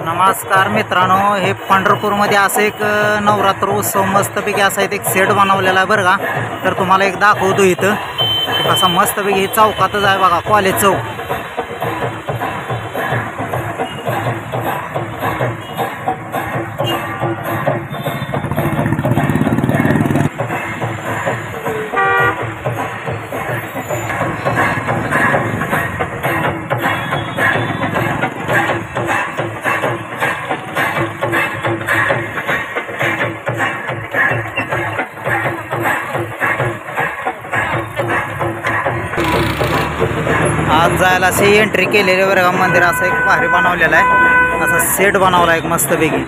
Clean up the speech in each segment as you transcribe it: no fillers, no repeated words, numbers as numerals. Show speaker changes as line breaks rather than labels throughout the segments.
नमस्कार मित्रांनो, हे पंढरपूरमध्ये असं एक नवरात्र उत्सव मस्तपैकी असा एक सेट बनवलेला आहे बरं का. तर तुम्हाला एक दाखवतो इथं कसा मस्तपैकी चौकातच आहे बघा, कॉलेज चौक. आज जायला अशी एंट्री केलेली बरं का. मंदिर असं एक भारी बनवलेला आहे, असा सेट बनवला एक मस्तपैकी.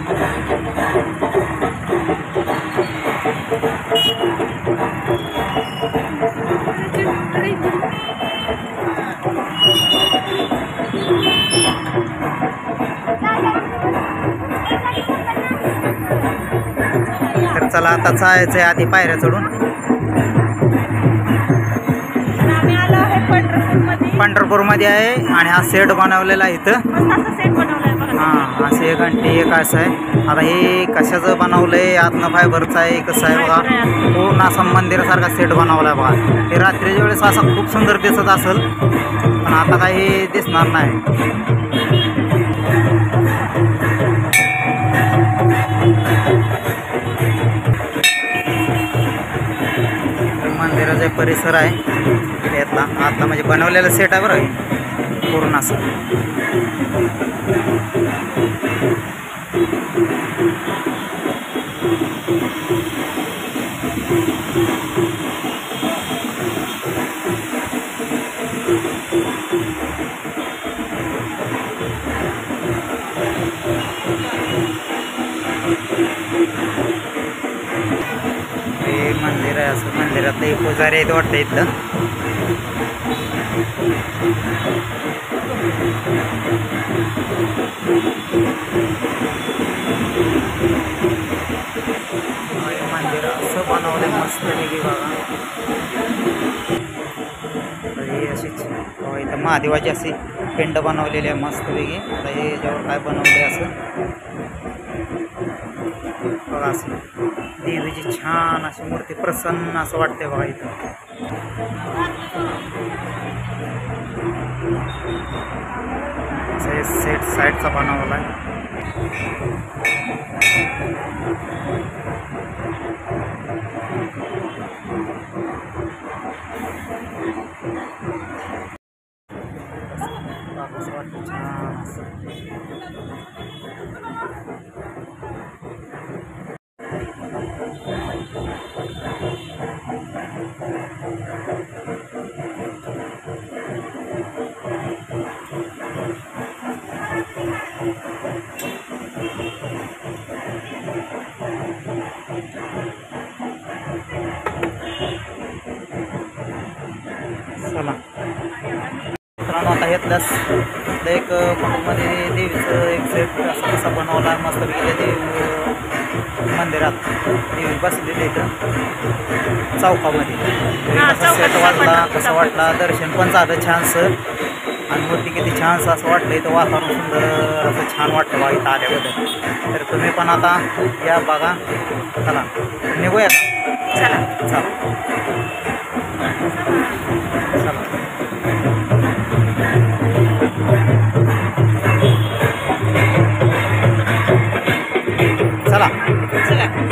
तर चला आता जायचं आहे आधी पायऱ्या चढून. पंढरपूरमध्ये आहे आणि हा सेट बनवलेला आहे इथं. हां, असे एक घंटे एक असं आहे. आता हे कशाचं बनवलं आहे, आतनं फायबरचं आहे कसं आहे बघा. पूर्ण असा मंदिरासारखा सेट बनवला आहे बघा. हे रात्रीच्या वेळेस असा खूप सुंदर दिसत असेल, पण आता काही दिसणार नाही. मंदिराचा परिसर आहे यातला आता, म्हणजे बनवलेला सेट आहे बरं पूर्ण असं. हे मंदिर आहे असं. मंदिरात एक पुजारी आहेत वाटतं इथलं. मंदिर असं बनवलं मस्तपैकी बघा. ही अशीच इथं महादेवाची अशी पिंड बनवलेली आहे मस्तपैकी. आता हे याच्यावर काय बनवले असं बघा. असं देवीची छान अशी मूर्ती, प्रसन्न असं वाटते बघा इथं. सेट साईडचा बनवला आहे. छान असं चला मित्रांनो, आता घेतल्यास एक कुटुंबामध्ये देवीचं एक सेट असं कसा बनवला आहे मस्तपैकी. देवी मंदिरात देवी बसलेली इथं चौकामध्ये. कसा सेट वाटला, कसा वाटला, दर्शन पण झालं छानसं आणि मूर्ती किती छानसं असं वाटलं. इथं वातावरण सुंदर असं छान वाटतं बघा इथं आल्याबद्दल. तर तुम्ही पण आता या बघा. चला निघूया. चला चला चला चला.